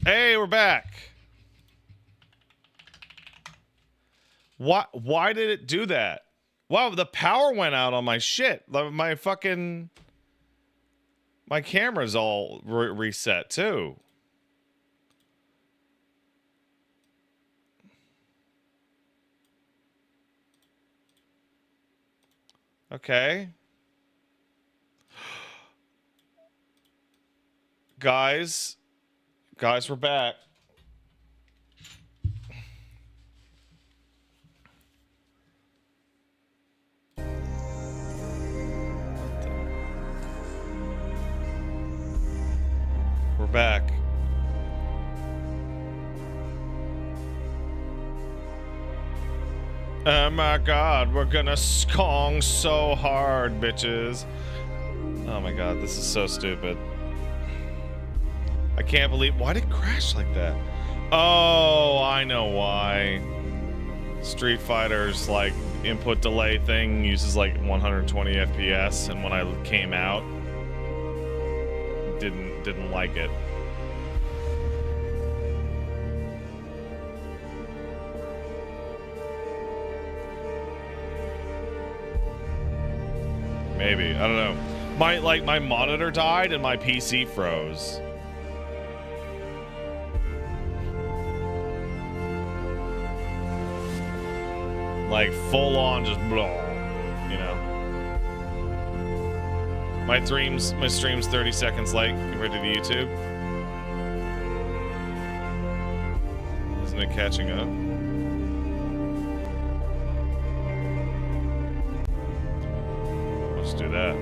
Hey, we're back. Why did it do that? Wow, the power went out on my shit. My camera's all reset too. Okay. Guys, we're back. We're back. Oh my god, we're gonna skong so hard, bitches. Oh my god, this is so stupid. I can't believe... Why did it crash like that? Oh, I know why. Street Fighter's, like, input delay thing uses, like, 120 FPS, and when I came out, didn't like it. Maybe, I don't know. My monitor died and my PC froze. Like full on just blah, you know. My stream's 30 seconds late compared to the YouTube. Isn't it catching up? Let's do that.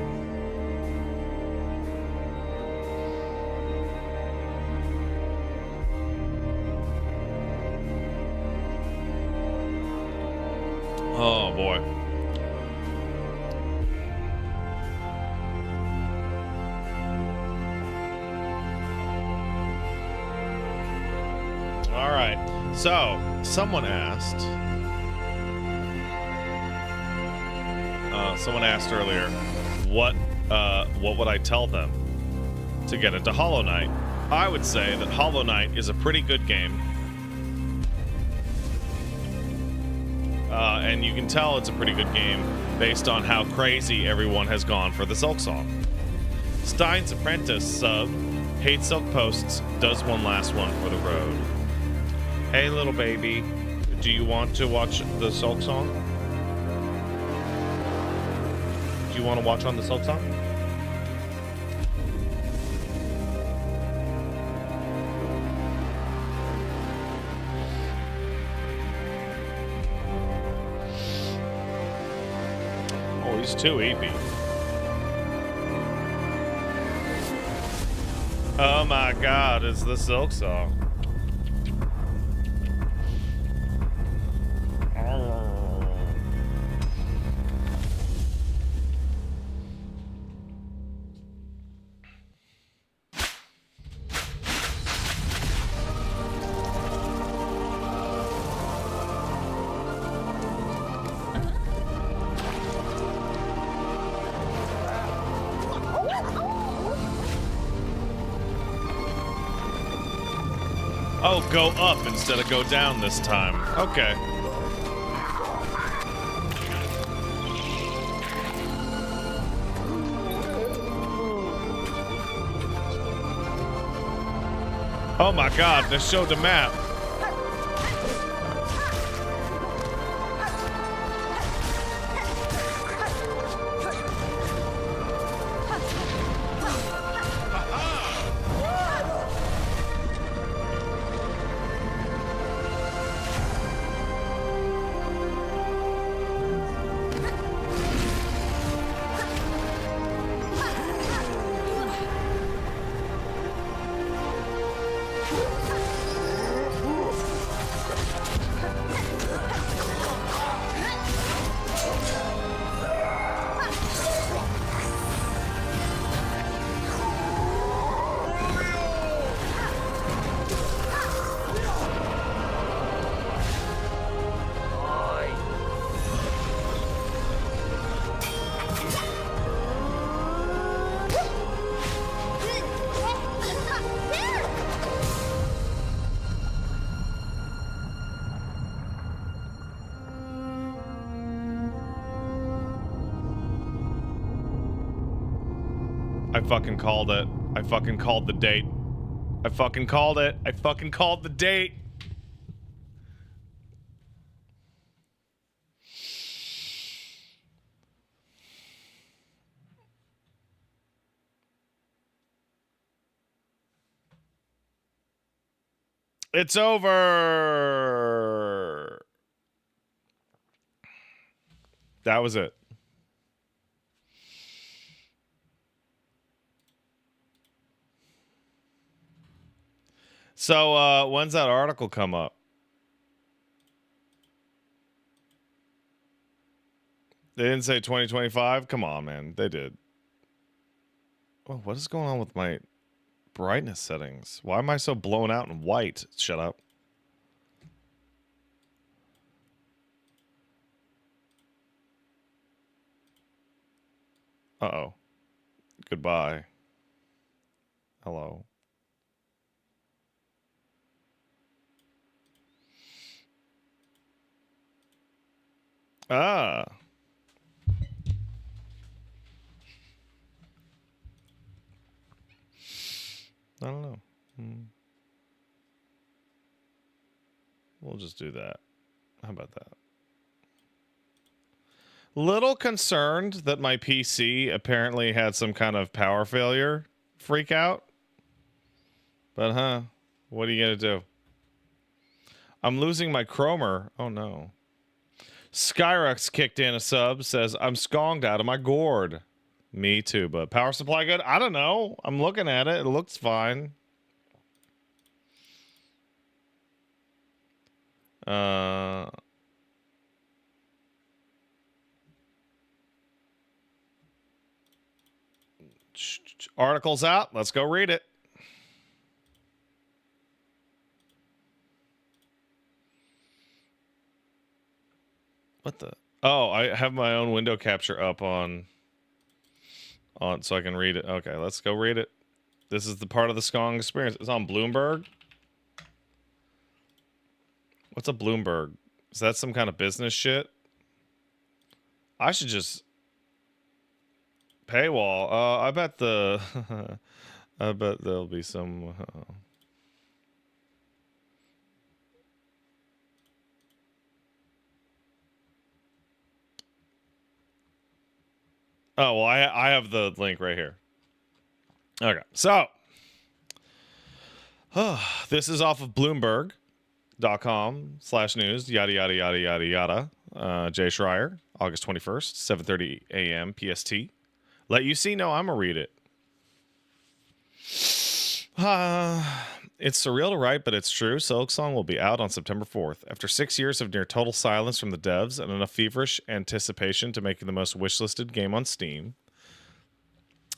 Oh boy. All right. So, someone asked earlier, what would I tell them to get into Hollow Knight? I would say that Hollow Knight is a pretty good game. And you can tell it's a pretty good game based on how crazy everyone has gone for the Silksong. Stein's Apprentice sub, hates silk posts, does one last one for the road. Hey little baby, do you want to watch the Silksong? Do you want to watch on the Silksong? He's too EP. Oh my god, it's the Silksong. Oh, go up instead of go down this time. Okay. Oh my god, they showed the map. I fucking called it. I fucking called the date. I fucking called it. I fucking called the date. It's over. That was it. So, when's that article come up? They didn't say 2025? Come on, man. They did. Oh, what is going on with my brightness settings? Why am I so blown out and white? Shut up. Uh-oh. Goodbye. Hello. Ah. I don't know. We'll just do that. How about that? Little concerned that my PC apparently had some kind of power failure freak out. But what are you going to do? I'm losing my chromer. Oh no. Skyrux kicked in a sub, says, I'm skonged out of my gourd. Me too, but power supply good? I don't know. I'm looking at it. It looks fine. Article's out. Let's go read it. What the? Oh, I have my own window capture up on so I can read it. Okay, let's go read it. This is the part of the Skong experience. It's on Bloomberg. What's a Bloomberg? Is that some kind of business shit? I should just paywall. I bet I bet there'll be some. Oh, well, I have the link right here. Okay, so this is off of Bloomberg.com/news, yada, yada, yada, yada, yada. Jay Schreier, August 21st, 7:30 a.m. PST. Let you see, no, I'm going to read it. It's surreal to write, but it's true. Silksong will be out on September 4th. After 6 years of near total silence from the devs and enough feverish anticipation to make it the most wishlisted game on Steam,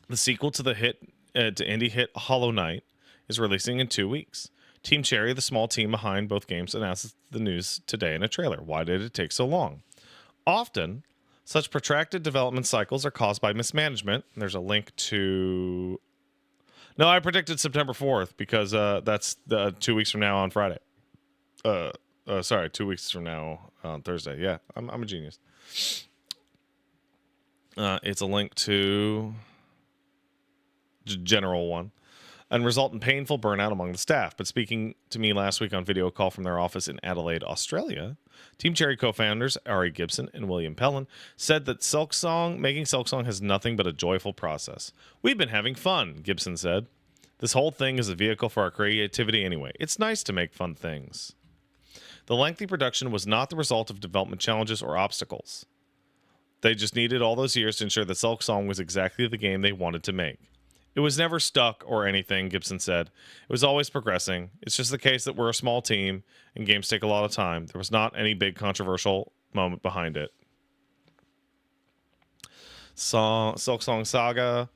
the sequel to the indie hit Hollow Knight is releasing in 2 weeks. Team Cherry, the small team behind both games, announced the news today in a trailer. Why did it take so long? Often, such protracted development cycles are caused by mismanagement. There's a link to... No, I predicted September 4th because that's 2 weeks from now on Friday. Sorry, 2 weeks from now on Thursday. Yeah, I'm a genius. It's a link to general one and result in painful burnout among the staff. But speaking to me last week on video call from their office in Adelaide, Australia, Team Cherry co-founders Ari Gibson and William Pellin said that making Silksong has nothing but a joyful process. We've been having fun, Gibson said. This whole thing is a vehicle for our creativity anyway. It's nice to make fun things. The lengthy production was not the result of development challenges or obstacles. They just needed all those years to ensure that Silksong was exactly the game they wanted to make. It was never stuck or anything, Gibson said. It was always progressing. It's just the case that we're a small team and games take a lot of time. There was not any big controversial moment behind it. Silksong Saga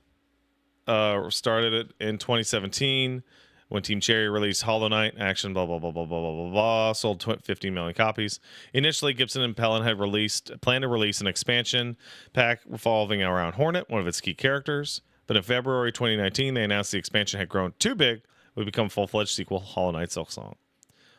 started it in 2017 when Team Cherry released Hollow Knight Action, blah, blah, blah, blah, blah, blah, blah, blah, sold 15 million copies. Initially, Gibson and Pellin had planned to release an expansion pack revolving around Hornet, one of its key characters. But in February 2019, they announced the expansion had grown too big, it would become a full-fledged sequel, Hollow Knight Silksong.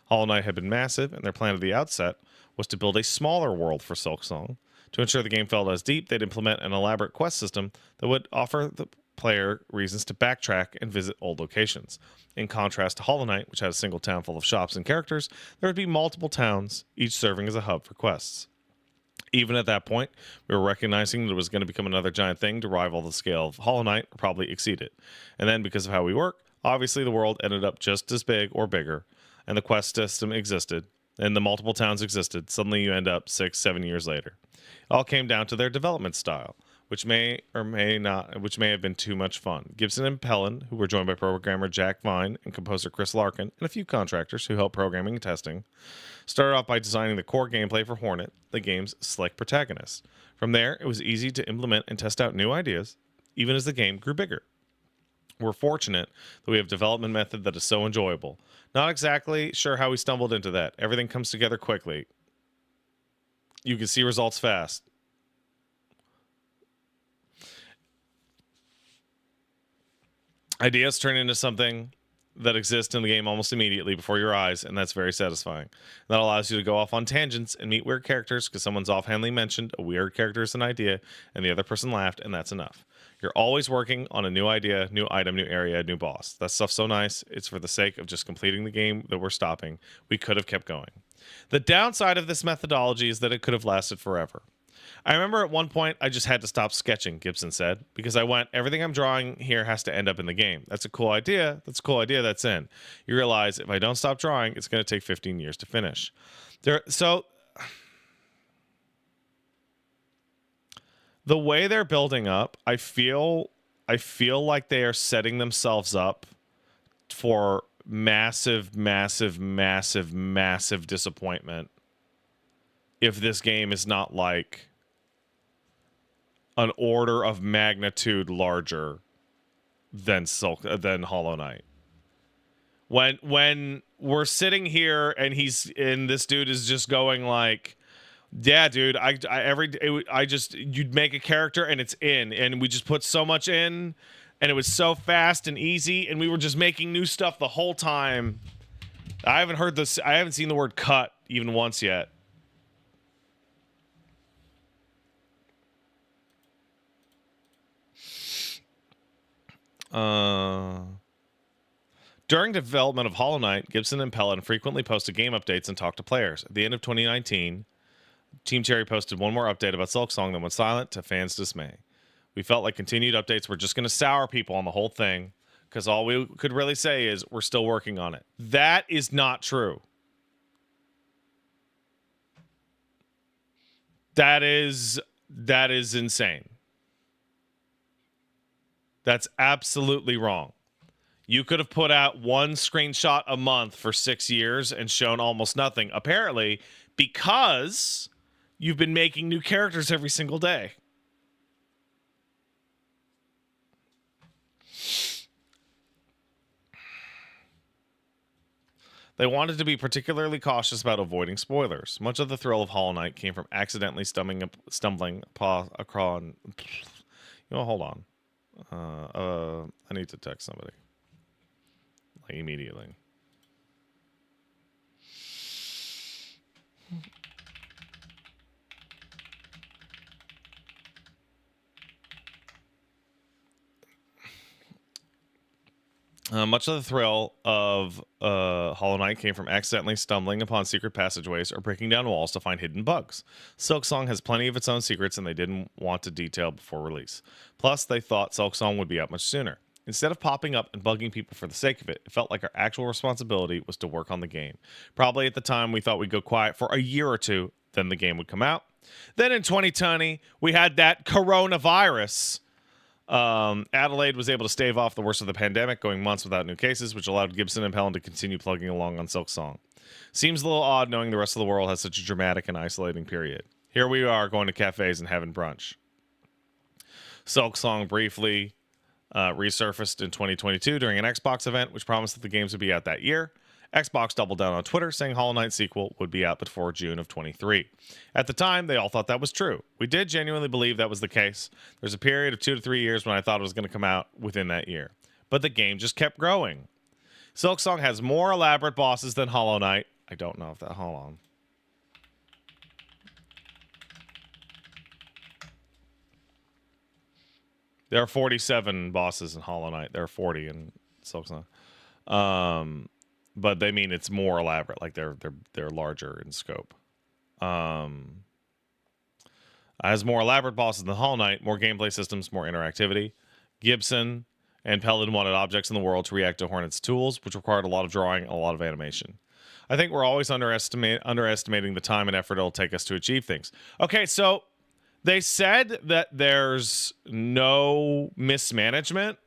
Hollow Knight had been massive, and their plan at the outset was to build a smaller world for Silksong. To ensure the game felt as deep, they'd implement an elaborate quest system that would offer player reasons to backtrack and visit old locations. In contrast to Hollow Knight, which had a single town full of shops and characters, there would be multiple towns, each serving as a hub for quests. Even at that point, we were recognizing that it was going to become another giant thing to rival the scale of Hollow Knight or probably exceed it. And then, because of how we work, obviously the world ended up just as big or bigger, and the quest system existed, and the multiple towns existed. Suddenly you end up 6-7 years later. It all came down to their development style, which may have been too much fun. Gibson and Pellin, who were joined by programmer Jack Vine and composer Chris Larkin, and a few contractors who helped programming and testing, started off by designing the core gameplay for Hornet, the game's slick protagonist. From there, it was easy to implement and test out new ideas, even as the game grew bigger. We're fortunate that we have a development method that is so enjoyable. Not exactly sure how we stumbled into that. Everything comes together quickly. You can see results fast. Ideas turn into something that exists in the game almost immediately before your eyes, and that's very satisfying. That allows you to go off on tangents and meet weird characters because someone's offhandedly mentioned a weird character as an idea, and the other person laughed, and that's enough. You're always working on a new idea, new item, new area, new boss. That stuff's so nice. It's for the sake of just completing the game that we're stopping. We could have kept going. The downside of this methodology is that it could have lasted forever. I remember at one point I just had to stop sketching, Gibson said, because I went, everything I'm drawing here has to end up in the game. That's a cool idea. That's in. You realize if I don't stop drawing, it's going to take 15 years to finish. So the way they're building up, I feel like they are setting themselves up for massive disappointment if this game is not like an order of magnitude larger than Hollow Knight. When we're sitting here and this dude is just going like, yeah, dude, you'd make a character and it's in, and we just put so much in, and it was so fast and easy, and we were just making new stuff the whole time. I haven't seen the word cut even once yet. During development of Hollow Knight, Gibson and Pellin frequently posted game updates and talked to players. At the end of 2019, Team Cherry posted one more update about Silksong that went silent to fans' dismay. We felt like continued updates were just going to sour people on the whole thing, because all we could really say is we're still working on it. That is not true. That is insane. That's absolutely wrong. You could have put out one screenshot a month for 6 years and shown almost nothing, apparently, because you've been making new characters every single day. They wanted to be particularly cautious about avoiding spoilers. Much of the thrill of Hollow Knight came from accidentally stumbling across. Hold on. I need to text somebody. Like immediately. Much of the thrill of Hollow Knight came from accidentally stumbling upon secret passageways or breaking down walls to find hidden bugs. Silksong has plenty of its own secrets, and they didn't want to detail before release. Plus, they thought Silksong would be out much sooner. Instead of popping up and bugging people for the sake of it, it felt like our actual responsibility was to work on the game. Probably at the time, we thought we'd go quiet for a year or two, then the game would come out. Then in 2020, we had that coronavirus. Adelaide was able to stave off the worst of the pandemic, going months without new cases, which allowed Gibson and Pellin to continue plugging along on Silksong. Seems a little odd knowing the rest of the world has such a dramatic and isolating period. Here we are going to cafes and having brunch. Silksong briefly resurfaced in 2022 during an Xbox event, which promised that the games would be out that year. Xbox doubled down on Twitter, saying Hollow Knight sequel would be out before June of 23. At the time, they all thought that was true. We did genuinely believe that was the case. There's a period of 2 to 3 years when I thought it was going to come out within that year. But the game just kept growing. Silksong has more elaborate bosses than Hollow Knight. I don't know if that... Hold on. There are 47 bosses in Hollow Knight. There are 40 in Silksong. But they mean it's more elaborate. Like they're larger in scope. Has more elaborate bosses than Hollow Knight, more gameplay systems, more interactivity. Gibson and Pelin wanted objects in the world to react to Hornet's tools, which required a lot of drawing and a lot of animation. I think we're always underestimating the time and effort it'll take us to achieve things. Okay, so they said that there's no mismanagement.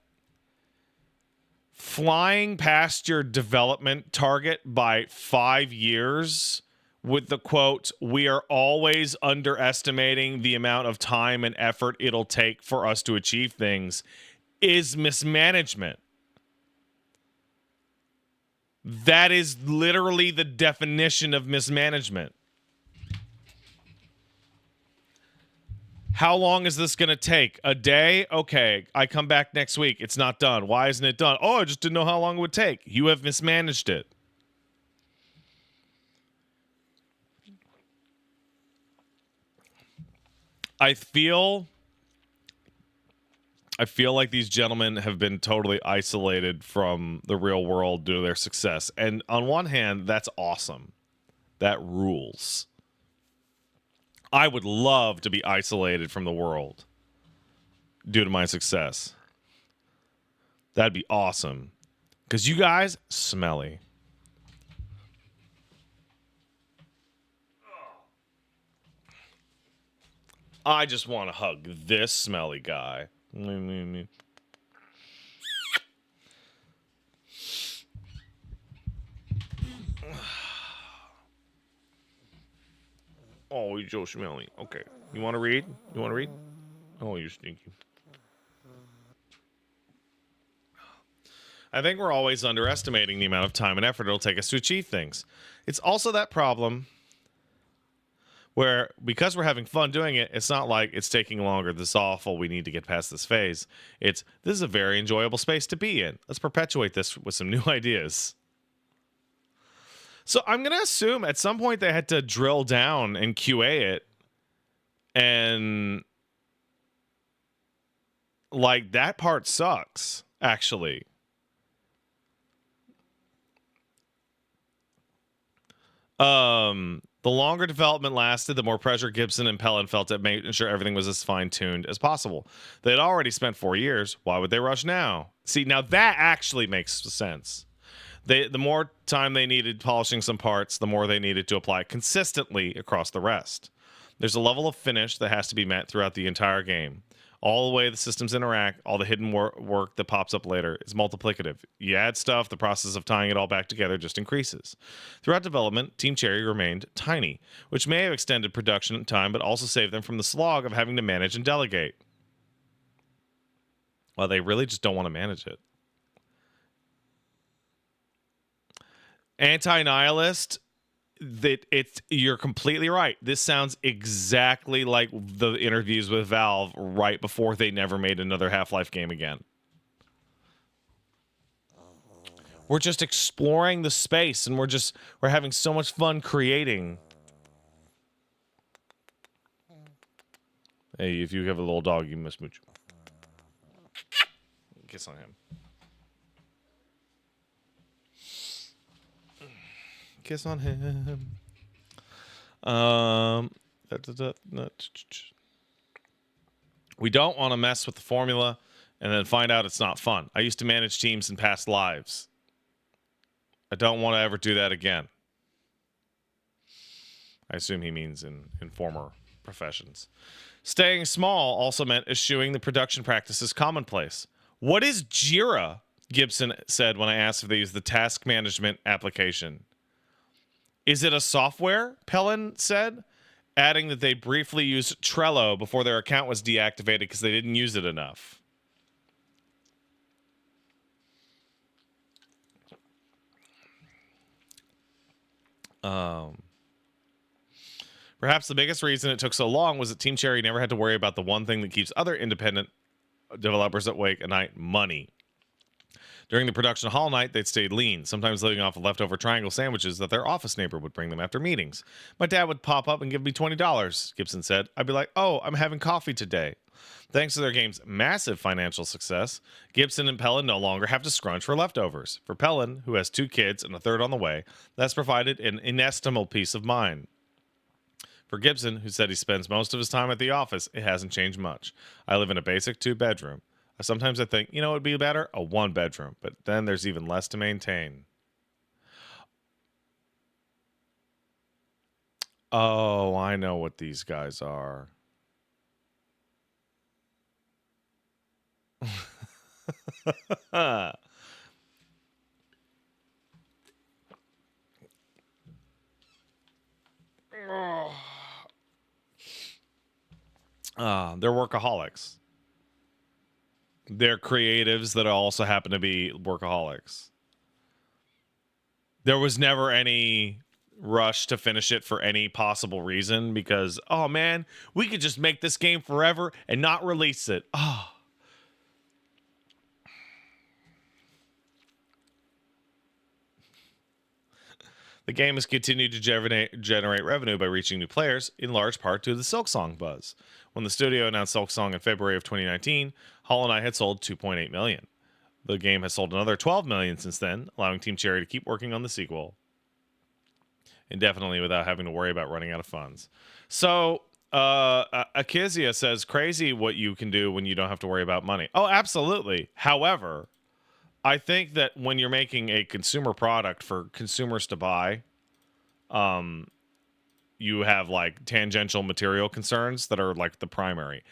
Flying past your development target by 5 years with the quote, "We are always underestimating the amount of time and effort it'll take for us to achieve things," is mismanagement. That is literally the definition of mismanagement. How long is this going to take? A day? Okay, I come back next week. It's not done. Why isn't it done? Oh, I just didn't know how long it would take. You have mismanaged it. I feel like these gentlemen have been totally isolated from the real world due to their success. And on one hand, that's awesome. That rules. I would love to be isolated from the world due to my success. That'd be awesome. Because you guys, smelly. I just want to hug this smelly guy. Oh, you're so smelly. Okay. You want to read? You want to read? Oh, you're stinky. I think we're always underestimating the amount of time and effort it'll take us to achieve things. It's also that problem where, because we're having fun doing it, it's not like it's taking longer, this is awful, we need to get past this phase. This is a very enjoyable space to be in. Let's perpetuate this with some new ideas. So I'm going to assume at some point they had to drill down and QA it. And like that part sucks, actually. The longer development lasted, the more pressure Gibson and Pelin felt at making sure everything was as fine-tuned as possible. They had already spent 4 years. Why would they rush now? See, now that actually makes sense. The more time they needed polishing some parts, the more they needed to apply consistently across the rest. There's a level of finish that has to be met throughout the entire game. All the way the systems interact, all the hidden work that pops up later is multiplicative. You add stuff, the process of tying it all back together just increases. Throughout development, Team Cherry remained tiny, which may have extended production time, but also saved them from the slog of having to manage and delegate. Well, they really just don't want to manage it. Anti-nihilist, you're completely right. This sounds exactly like the interviews with Valve right before they never made another Half-Life game again. We're just exploring the space, and we're having so much fun creating. Hey, if you have a little dog, you must mooch. Kiss on him. Kiss on him. We don't want to mess with the formula and then find out it's not fun. I used to manage teams in past lives. I don't want to ever do that again. I assume he means in former professions. Staying small also meant eschewing the production practices commonplace. What is Jira? Gibson said when I asked if they use the task management application. Is it a software? Pelin said, adding that they briefly used Trello before their account was deactivated because they didn't use it enough. Perhaps the biggest reason it took so long was that Team Cherry never had to worry about the one thing that keeps other independent developers awake at night: money. During the production of Hollow Knight, they'd stayed lean, sometimes living off of leftover triangle sandwiches that their office neighbor would bring them after meetings. My dad would pop up and give me $20, Gibson said. I'd be like, oh, I'm having coffee today. Thanks to their game's massive financial success, Gibson and Pellin no longer have to scrunch for leftovers. For Pellin, who has 2 kids and a third on the way, that's provided an inestimable peace of mind. For Gibson, who said he spends most of his time at the office, it hasn't changed much. I live in a basic 2-bedroom. Sometimes I think, it would be better? A 1-bedroom. But then there's even less to maintain. Oh, I know what these guys are. They're workaholics. They're creatives that also happen to be workaholics. There was never any rush to finish it for any possible reason because, oh man, we could just make this game forever and not release it. Oh. The game has continued to generate revenue by reaching new players, in large part due to the Silksong buzz. When the studio announced Silksong in February of 2019, Hollow Knight had sold 2.8 million. The game has sold another 12 million since then, allowing Team Cherry to keep working on the sequel indefinitely without having to worry about running out of funds. So, Akizia says, crazy what you can do when you don't have to worry about money. Oh, absolutely. However, I think that when you're making a consumer product for consumers to buy, you have like tangential material concerns that are like the primary.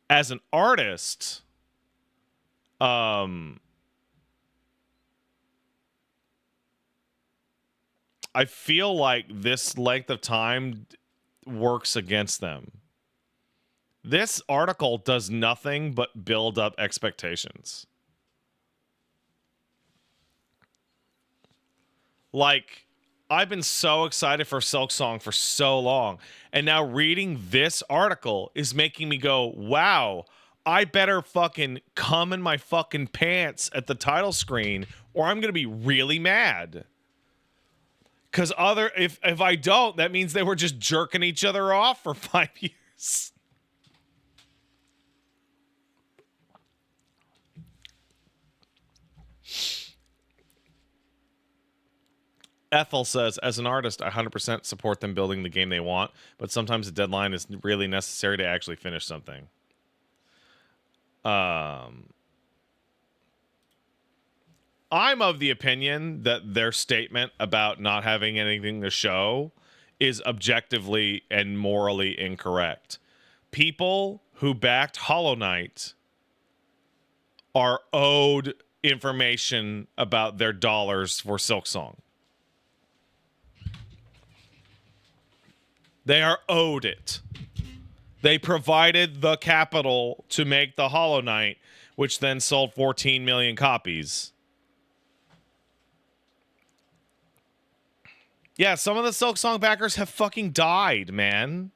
As an artist, I feel like this length of time works against them. This article does nothing but build up expectations. Like, I've been so excited for Silksong for so long, and now reading this article is making me go, wow, I better fucking come in my fucking pants at the title screen or I'm going to be really mad. Because if I don't, that means they were just jerking each other off for 5 years. Ethel says, as an artist, I 100% support them building the game they want, but sometimes a deadline is really necessary to actually finish something. I'm of the opinion that their statement about not having anything to show is objectively and morally incorrect. People who backed Hollow Knight are owed information about their dollars for Silksong. They are owed it. They provided the capital to make the Hollow Knight, which then sold 14 million copies. Yeah, some of the Silksong backers have fucking died, man.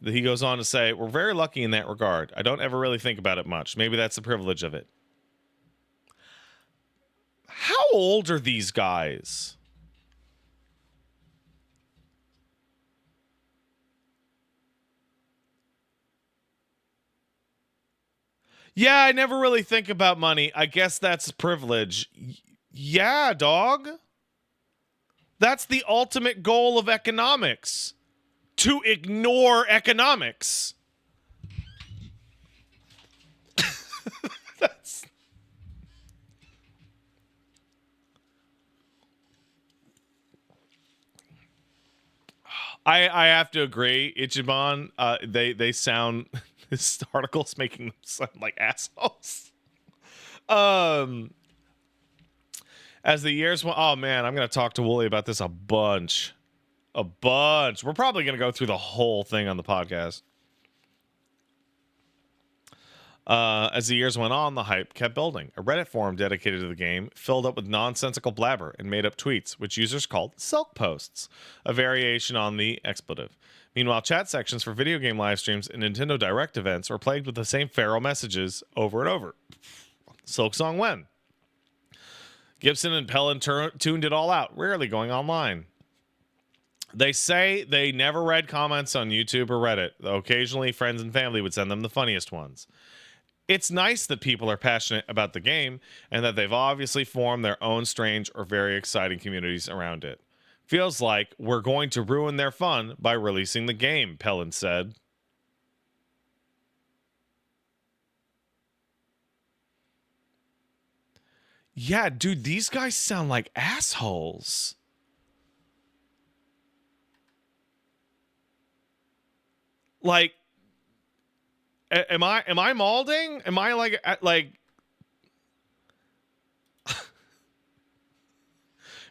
He goes on to say, we're very lucky in that regard. I don't ever really think about it much. Maybe that's the privilege of it. How old are these guys? Yeah, I never really think about money. I guess that's privilege. Yeah, dog. That's the ultimate goal of economics. To ignore economics. That's... I have to agree, Ichiban. They sound... This article's making them sound like assholes. As the years went... Oh, man, I'm going to talk to Wooly about this a bunch. A bunch. We're probably going to go through the whole thing on the podcast. As the years went on, the hype kept building. A Reddit forum dedicated to the game filled up with nonsensical blabber and made up tweets, which users called Silk Posts, a variation on the expletive. Meanwhile, chat sections for video game live streams and Nintendo Direct events were plagued with the same feral messages over and over. Silksong when? Gibson and Pellin tuned it all out, rarely going online. They say they never read comments on YouTube or Reddit, though occasionally friends and family would send them the funniest ones. It's nice that people are passionate about the game and that they've obviously formed their own strange or very exciting communities around it. Feels like we're going to ruin their fun by releasing the game, Pellin said. Yeah, dude, these guys sound like assholes. Like, am I malding? Am I like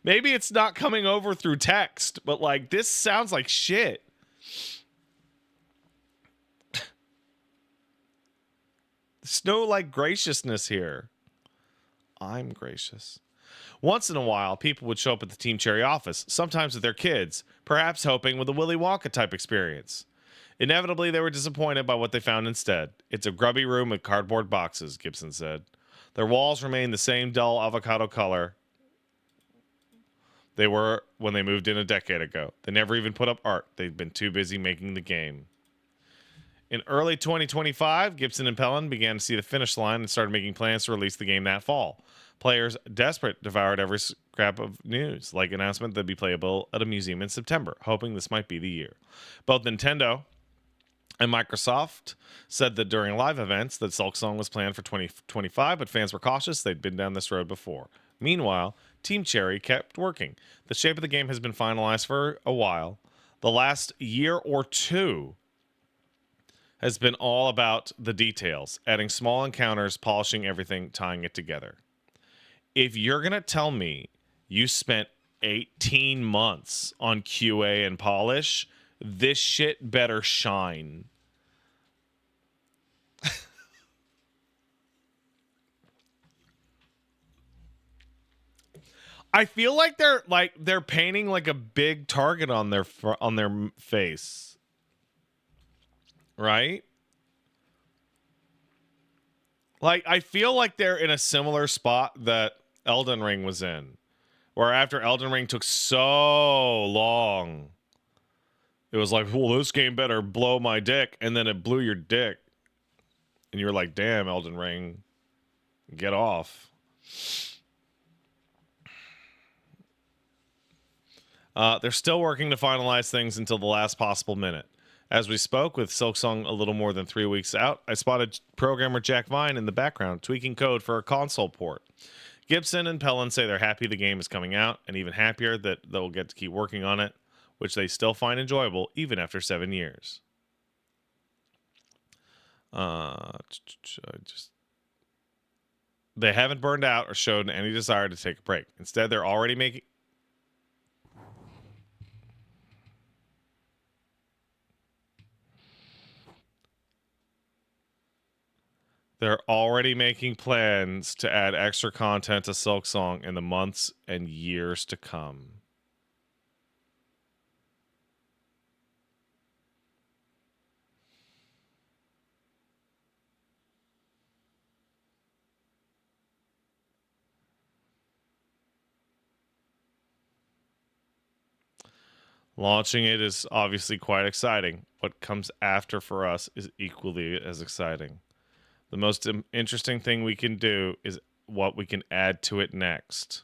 maybe it's not coming over through text, but like this sounds like shit. There's no like graciousness here. I'm gracious. Once in a while, people would show up at the Team Cherry office, sometimes with their kids, perhaps hoping with a Willy Wonka type experience. Inevitably, they were disappointed by what they found instead. It's a grubby room with cardboard boxes, Gibson said. Their walls remain the same dull avocado color they were when they moved in a decade ago. They never even put up art. They'd been too busy making the game. In early 2025, Gibson and Pellin began to see the finish line and started making plans to release the game that fall. Players, desperate, devoured every scrap of news, like announcement that'd be playable at a museum in September, hoping this might be the year. Both Nintendo and Microsoft said that during live events that Silksong was planned for 2025, but fans were cautious. They'd been down this road before. Meanwhile, Team Cherry kept working. The shape of the game has been finalized for a while. The last year or two has been all about the details, adding small encounters, polishing everything, tying it together. If you're going to tell me you spent 18 months on QA and polish, this shit better shine. I feel like they're painting like a big target on their face. Right? Like I feel like they're in a similar spot that Elden Ring was in, where after Elden Ring took so long, it was like, well, this game better blow my dick, and then it blew your dick. And you were like, damn, Elden Ring, get off. They're still working to finalize things until the last possible minute. As we spoke with Silksong a little more than 3 weeks out, I spotted programmer Jack Vine in the background tweaking code for a console port. Gibson and Pellin say they're happy the game is coming out, and even happier that they'll get to keep working on it, which they still find enjoyable even after 7 years. They haven't burned out or showed any desire to take a break. Instead, they're already making plans to add extra content to Silksong in the months and years to come. Launching it is obviously quite exciting. What comes after for us is equally as exciting. The most interesting thing we can do is what we can add to it next.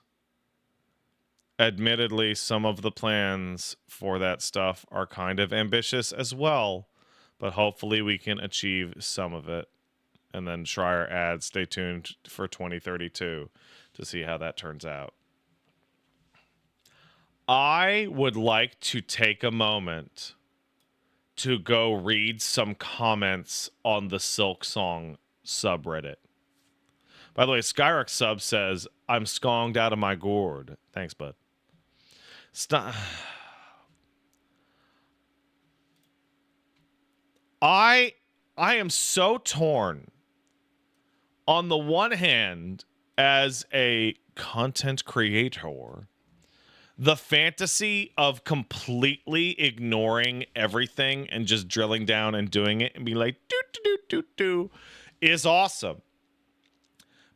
Admittedly, some of the plans for that stuff are kind of ambitious as well, but hopefully we can achieve some of it. And then Schreier adds, stay tuned for 2032 to see how that turns out. I would like to take a moment to go read some comments on the Silksong subreddit. By the way, Skyrock sub says, I'm skonged out of my gourd. Thanks, bud. Stop. I am so torn. On the one hand, as a content creator, the fantasy of completely ignoring everything and just drilling down and doing it and be like, do, do, do, do, do, is awesome.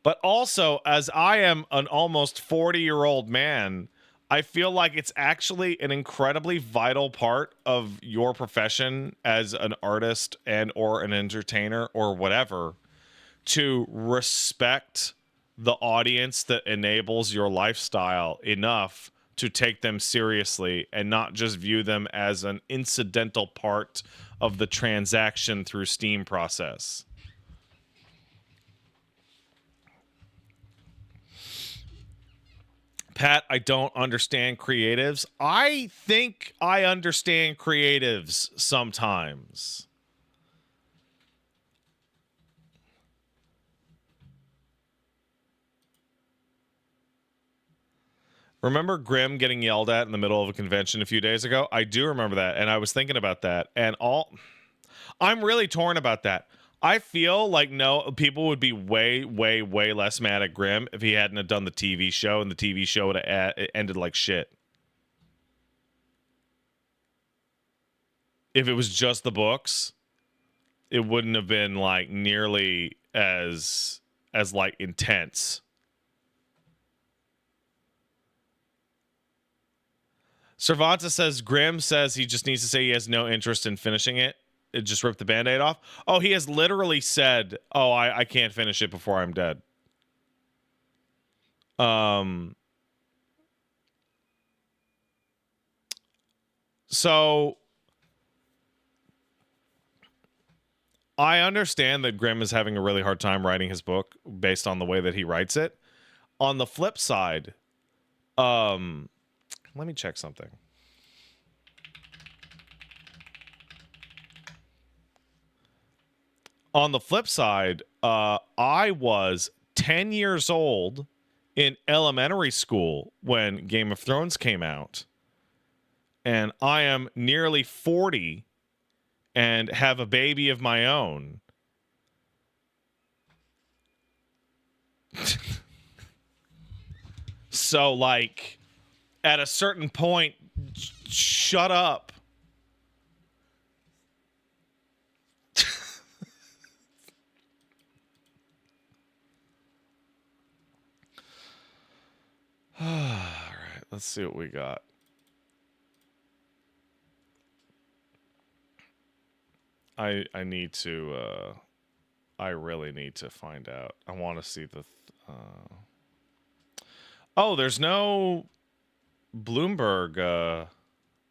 But also, as I am an almost 40-year-old man, I feel like it's actually an incredibly vital part of your profession as an artist and or an entertainer or whatever to respect the audience that enables your lifestyle enough to take them seriously and not just view them as an incidental part of the transaction through Steam process. Pat, I don't understand creatives. I think I understand creatives sometimes. Remember Grimm getting yelled at in the middle of a convention a few days ago? I do remember that, and I was thinking about that, and I'm really torn about that. I feel like people would be way, way, way less mad at Grimm if he hadn't have done the TV show, and the TV show would have ended like shit. If it was just the books, it wouldn't have been like nearly as like intense. Cervantes says Grimm says he just needs to say he has no interest in finishing it. It just ripped the Band-Aid off. Oh, he has literally said, "Oh, I can't finish it before I'm dead." So I understand that Grimm is having a really hard time writing his book based on the way that he writes it. On the flip side, let me check something. On the flip side, I was 10 years old in elementary school when Game of Thrones came out. And I am nearly 40 and have a baby of my own. So, like, at a certain point, shut up. All right, let's see what we got. I need to I really need to find out. I want to see the oh, there's no Bloomberg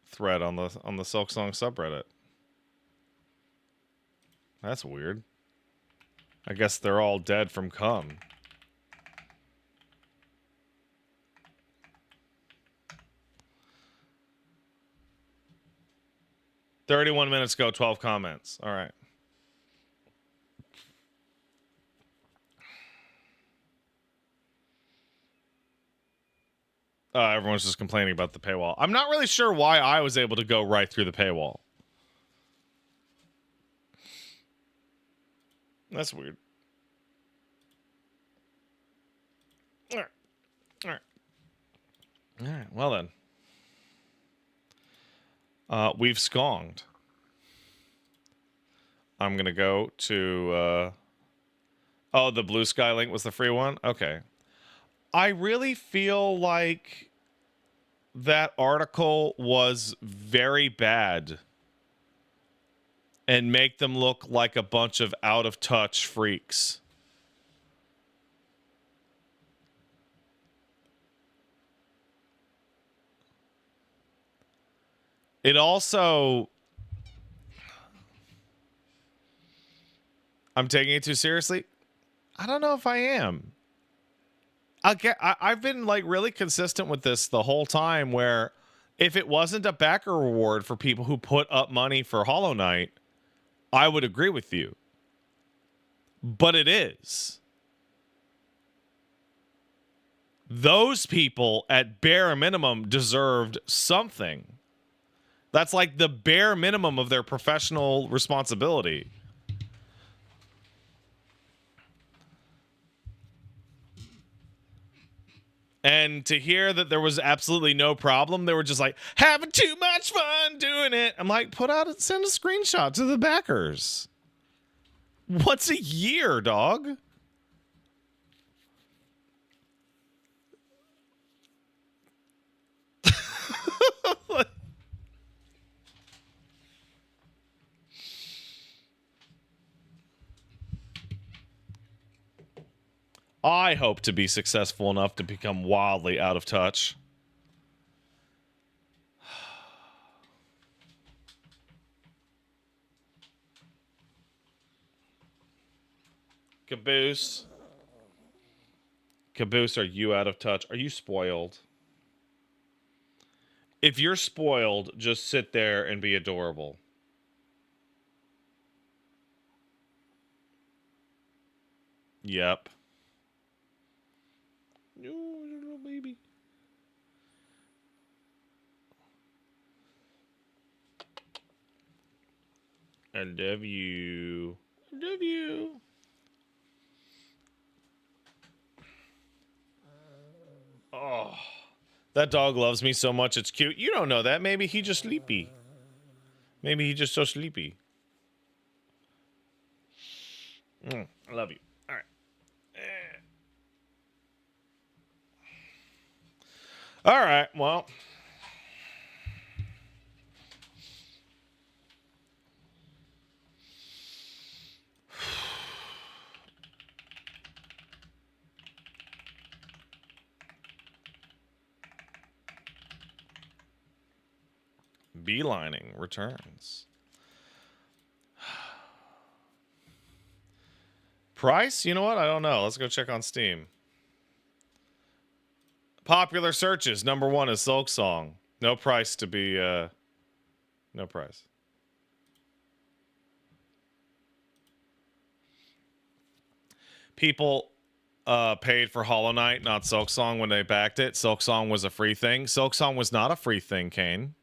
thread on the Silksong subreddit. That's weird. I guess they're all dead from cum. "31 minutes ago, 12 comments. All right. Everyone's just complaining about the paywall. I'm not really sure why I was able to go right through the paywall. That's weird. All right. All right. All right. Well then. We've skonged. I'm going to go to... oh, the Blue Sky link was the free one? Okay. I really feel like that article was very bad and make them look like a bunch of out-of-touch freaks. It also... I'm taking it too seriously? I don't know if I am. I've been like really consistent with this the whole time, where if it wasn't a backer reward for people who put up money for Hollow Knight, I would agree with you. But it is. Those people at bare minimum deserved something. That's like the bare minimum of their professional responsibility. And to hear that there was absolutely no problem, they were just like, having too much fun doing it. I'm like, send a screenshot to the backers. What's a year, dog? I hope to be successful enough to become wildly out of touch. Caboose. Caboose, are you out of touch? Are you spoiled? If you're spoiled, just sit there and be adorable. Yep. No, little baby. I love you. I love you. Oh, that dog loves me so much. It's cute. You don't know that. Maybe he just sleepy. Maybe he just so sleepy. I love you. All right. All right. Well. Beelining returns. Price? You know what? I don't know. Let's go check on Steam. Popular searches. Number 1 is Silksong. No price to be, no price. People paid for Hollow Knight, not Silksong, when they backed it. Silksong was a free thing. Silksong was not a free thing, Kane.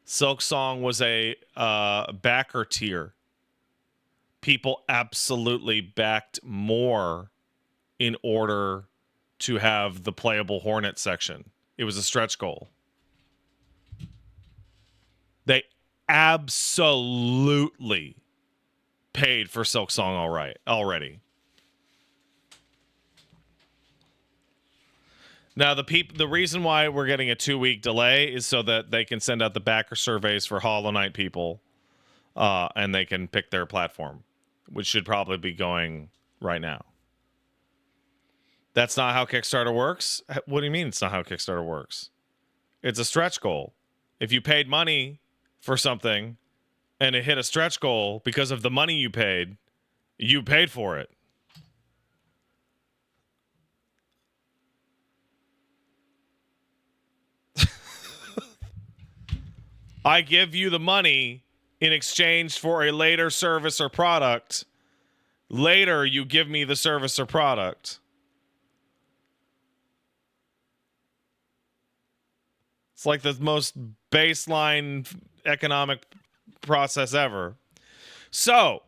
Silksong was a backer tier. People absolutely backed more in order to have the playable Hornet section. It was a stretch goal. They absolutely paid for Silksong already. Now the reason why we're getting a 2-week delay is so that they can send out the backer surveys for Hollow Knight people, and they can pick their platform, which should probably be going right now. That's not how Kickstarter works? What do you mean it's not how Kickstarter works? It's a stretch goal. If you paid money for something and it hit a stretch goal because of the money you paid for it. I give you the money in exchange for a later service or product. Later, you give me the service or product. It's like the most baseline economic process ever. So,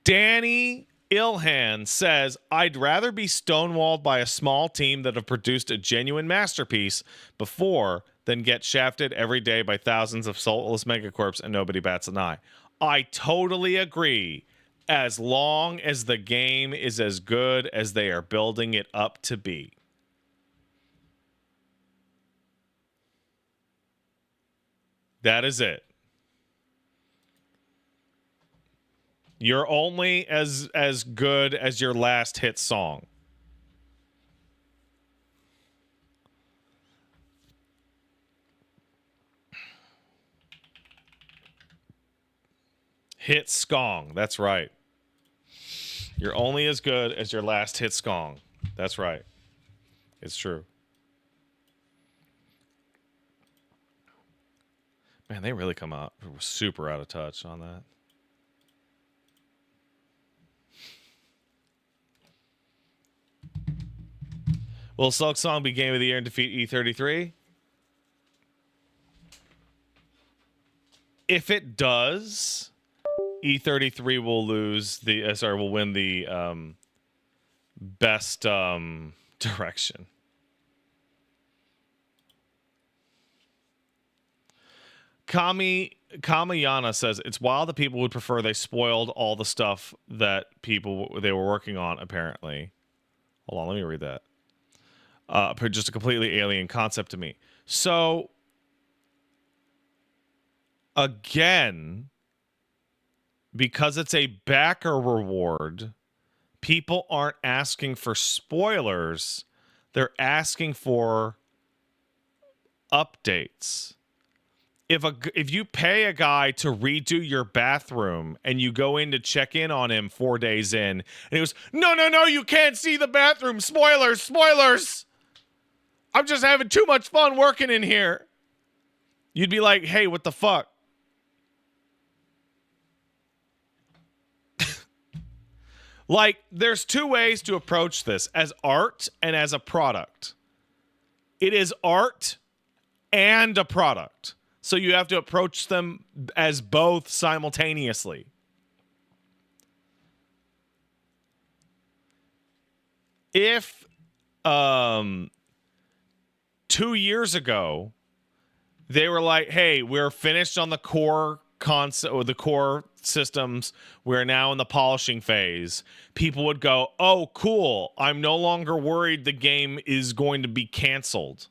Danny Ilhan says, I'd rather be stonewalled by a small team that have produced a genuine masterpiece before than get shafted every day by thousands of soulless megacorps and nobody bats an eye. I totally agree, as long as the game is as good as they are building it up to be. That is it. You're only as good as your last hit song. Hit skong. That's right. You're only as good as your last hit skong. That's right. It's true. Man, they really come out super out of touch on that. Will Silksong be Game of the Year and defeat E33? If it does, E33 will lose the will win the best direction. Kamayana says it's wild that people would prefer they spoiled all the stuff that they were working on. Apparently, hold on, let me read that. Just a completely alien concept to me. So again, because it's a backer reward, people aren't asking for spoilers. They're asking for updates. If you pay a guy to redo your bathroom and you go in to check in on him 4 days in, and he goes, no, you can't see the bathroom. Spoilers. I'm just having too much fun working in here. You'd be like, hey, what the fuck? Like, there's two ways to approach this, as art and as a product. It is art and a product. So you have to approach them as both simultaneously. If 2 years ago they were like, hey, we're finished on the core concept or the core systems, we're now in the polishing phase, people would go, oh, cool, I'm no longer worried the game is going to be canceled.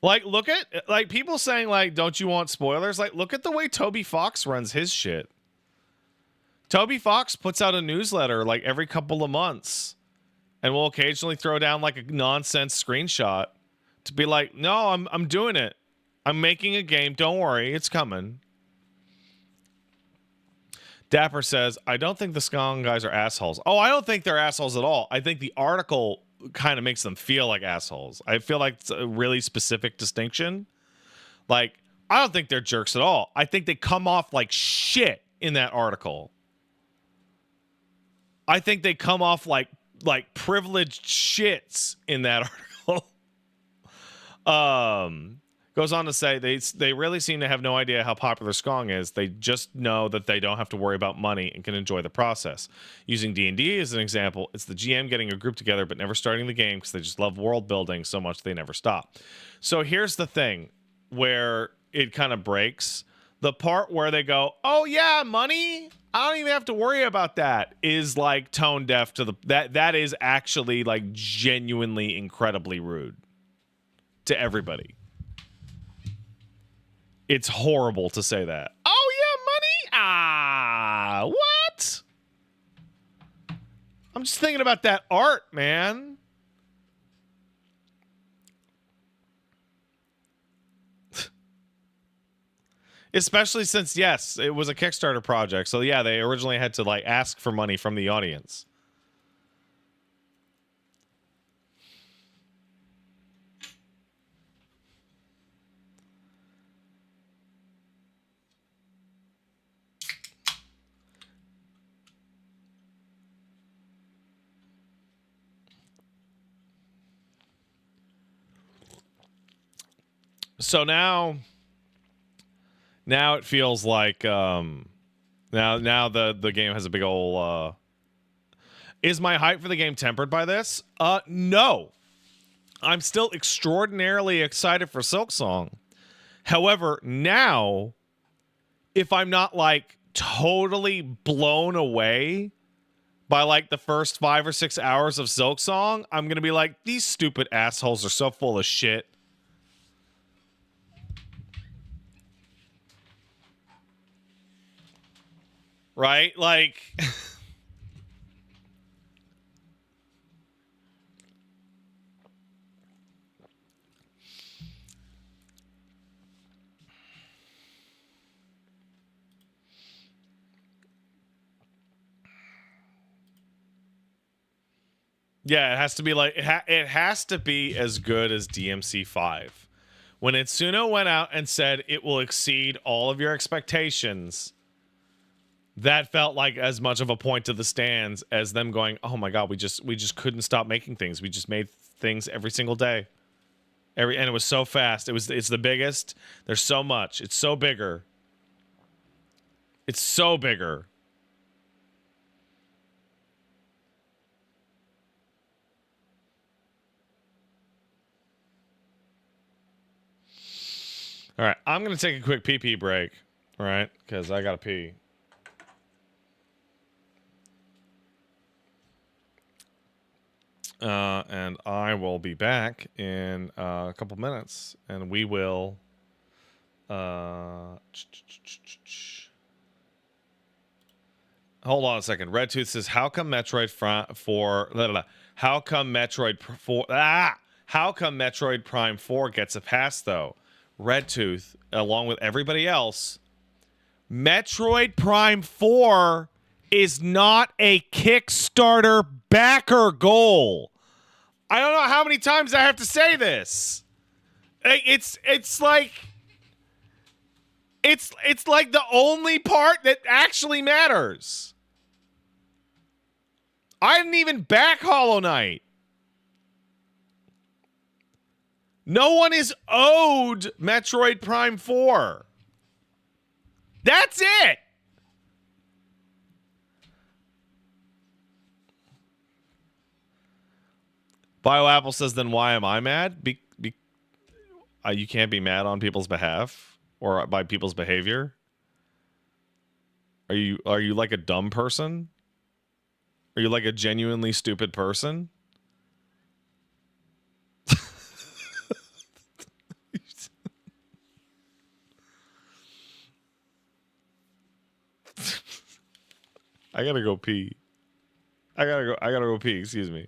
Like, look at, like, people saying, like, don't you want spoilers? Like, look at the way Toby Fox runs his shit. Toby Fox puts out a newsletter, like, every couple of months. And will occasionally throw down, like, a nonsense screenshot to be like, no, I'm doing it. I'm making a game. Don't worry. It's coming. Dapper says, I don't think the Skong guys are assholes. Oh, I don't think they're assholes at all. I think the article kind of makes them feel like assholes. I feel like it's a really specific distinction. Like, I don't think they're jerks at all. I think they come off like shit in that article. I think they come off like privileged shits in that article. Goes on to say they really seem to have no idea how popular Skong is. They just know that they don't have to worry about money and can enjoy the process. Using D&D as an example, it's the GM getting a group together but never starting the game because they just love world building so much they never stop. So here's the thing where it kind of breaks. The part where they go, oh yeah, money, I don't even have to worry about that, is like tone deaf to that is actually like genuinely incredibly rude to everybody. It's horrible to say that. Oh, yeah, money? Ah, what? I'm just thinking about that art, man. Especially since, yes, it was a Kickstarter project. So, yeah, they originally had to, like, ask for money from the audience. So now it feels like now the game has a big old is my hype for the game tempered by this? No. I'm still extraordinarily excited for Silksong. However, now if I'm not like totally blown away by like the first 5 or 6 hours of Silksong, I'm going to be like, these stupid assholes are so full of shit. Right? Like, yeah, it has to be like, it has to be as good as DMC5. When Itsuno went out and said it will exceed all of your expectations, that felt like as much of a point to the stands as them going, oh my God, we just couldn't stop making things. We just made things every single day. And it was so fast. It's the biggest. There's so much. It's so bigger. It's so bigger. All right, I'm going to take a quick pee-pee break, all right? Because I got to pee. And I will be back in a couple minutes, and we will. Hold on a second. Red Tooth says, "How come Metroid How come Metroid 4? How come Metroid Prime 4 gets a pass though?" Red Tooth, along with everybody else, Metroid Prime 4 is not a Kickstarter backer goal. I don't know how many times I have to say this. It's like the only part that actually matters. I didn't even back Hollow Knight. No one is owed Metroid Prime 4. That's it. BioApple says, then why am I mad? You can't be mad on people's behalf or by people's behavior. Are you like a dumb person? Are you like a genuinely stupid person? I gotta go pee. I gotta go pee. Excuse me.